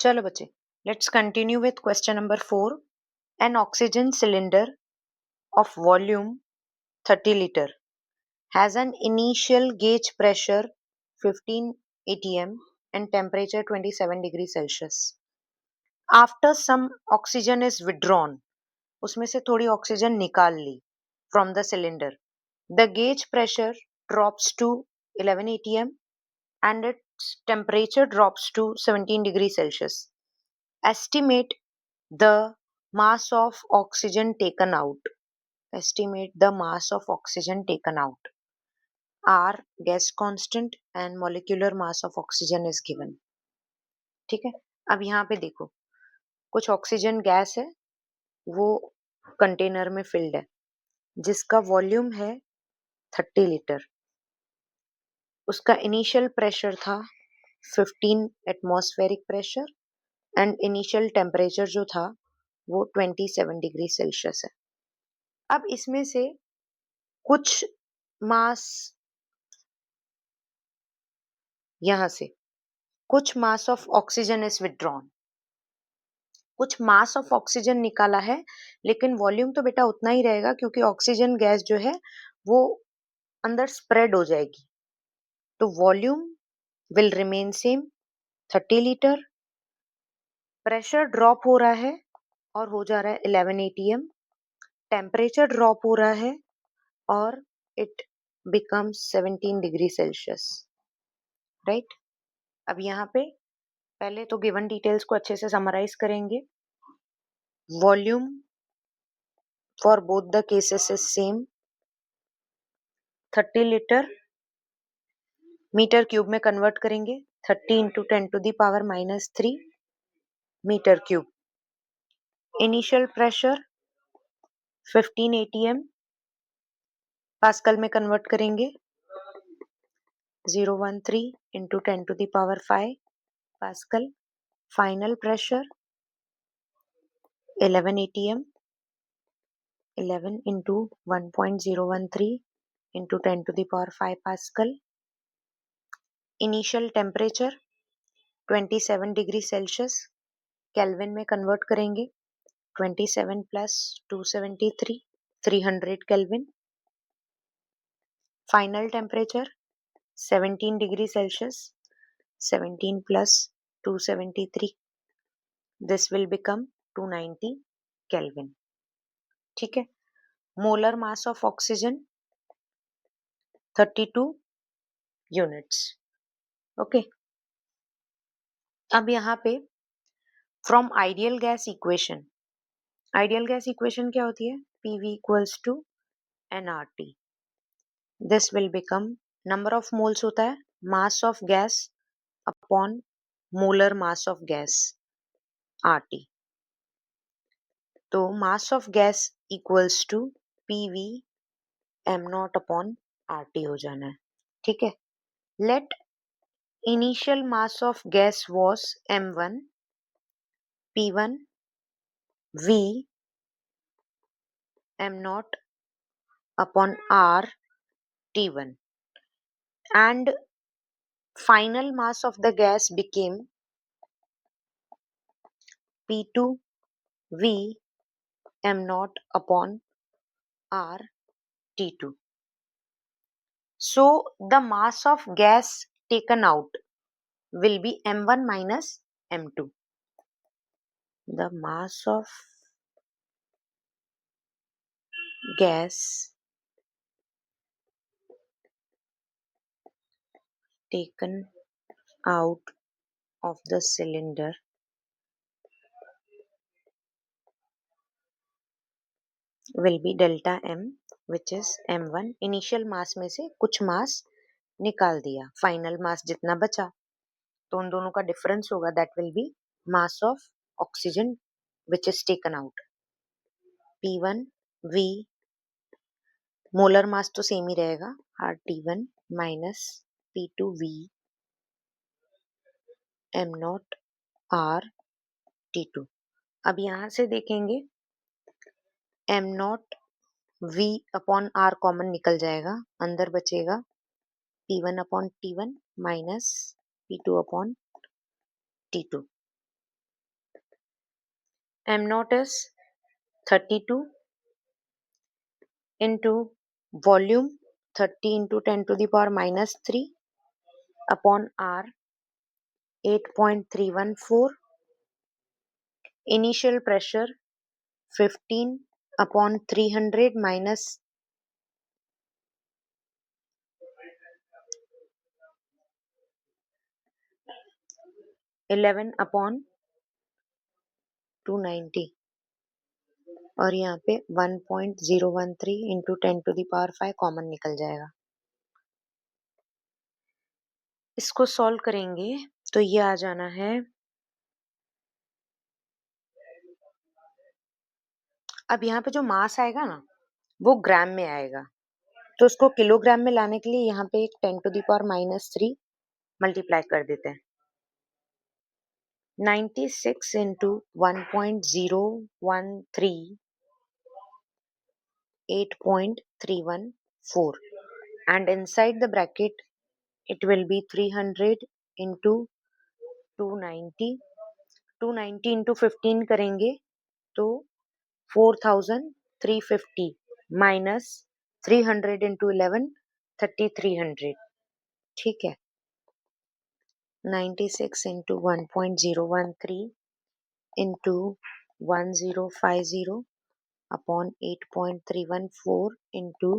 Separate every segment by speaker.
Speaker 1: चलो बच्चे, let's continue with question number 4. An oxygen cylinder of volume 30 liter has an initial gauge pressure 15 atm and temperature 27 degrees Celsius. After some oxygen is withdrawn, उसमें से थोड़ी oxygen निकाल ली from the cylinder. The gauge pressure drops to 11 atm and its temperature drops to 17 degrees Celsius. Estimate the mass of oxygen taken out. Estimate the mass of oxygen taken out. R gas constant and molecular mass of oxygen is given. ठीक है, अब यहाँ पे देखो, कुछ oxygen gas है, वो container में फिल्ड है, जिसका वॉल्यूम है 30 लीटर. उसका इनिशियल प्रेशर था 15 atmospheric pressure and initial temperature जो था वो 27 डिग्री सेल्सियस है. अब इसमें से कुछ मास, यहां से कुछ मास ऑफ ऑक्सीजन इज विथड्रॉन, कुछ मास ऑफ ऑक्सीजन निकाला है, लेकिन वॉल्यूम तो बेटा उतना ही रहेगा क्योंकि ऑक्सीजन गैस जो है वो अंदर स्प्रेड हो जाएगी. तो volume will remain same 30 litre. Pressure drop हो रहा है और हो जा रहा है 11 atm. टेम्परेचर ड्रॉप हो रहा है और it becomes 17 degree Celsius. Right, अब यहाँ पे पहले तो गिवन डिटेल्स को अच्छे से समराइज करेंगे. Volume for both the cases is same 30 litre. Metre cube में कन्वर्ट करेंगे 30 into 10⁻³ metre cube. Initial pressure 15 atm, pascal में कन्वर्ट करेंगे 013 into 10⁵ pascal. Final pressure 11 atm, 11 into 1.013 into 10⁵ pascal. Initial temperature 27 degree Celsius, kelvin में convert करेंगे 27 plus 273 300 kelvin. Final temperature 17 degree Celsius, 17 plus 273, this will become 290 kelvin. ठीक है, molar mass of oxygen 32 units. Okay, अब यहाँ पे from ideal gas equation, ideal gas equation क्या होती है? PV equals to nRT. This will become, number of moles होता है mass of gas upon molar mass of gas RT. तो mass of gas equals to PV m0 upon RT हो जाना है. ठीक है, let initial mass of gas was m1, P1 V m0 upon R T1 and final mass of the gas became P2 V m0 upon R T2. So the mass of gas taken out will be m1 minus m2. The mass of gas taken out of the cylinder will be delta m, which is m1. Initial mass में से कुछ मास निकाल दिया, final मास जितना बचा तो उन दोनों का डिफरेंस होगा, that will be mass of oxygen which is taken out. P1 V, molar mass तो सेम ही रहेगा RT1 minus P2 V m0 RT2. अब यहाँ से देखेंगे m0 V upon R common निकल जाएगा, अंदर बचेगा P1 upon T1 minus P2 upon T2. m naught is 32 into volume 30 into 10 to the power minus 3 upon r 8.314, initial pressure 15 upon 300 minus 11 upon 290 और यहाँ पे 1.013 into 10 to the power 5 common निकल जाएगा। इसको सॉल्व करेंगे तो ये आ जाना है, अब यहाँ पे जो मास आएगा ना वो ग्राम में आएगा, तो उसको किलोग्राम में लाने के लिए यहाँ पे एक 10 to the power minus 3 multiply कर देते हैं। 96 into 1.013 8.314 and inside the bracket it will be 300 into 290 290 into 15 करेंगे तो 4350 minus 300 into 11 3300। ठीक है, 96 into 1.013 into 1050 upon 8.314 into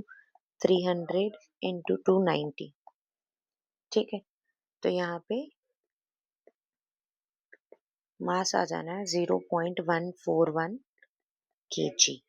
Speaker 1: 300 into 290। ठीक है, तो यहाँ पे मास आ जाना है 0.141 kg।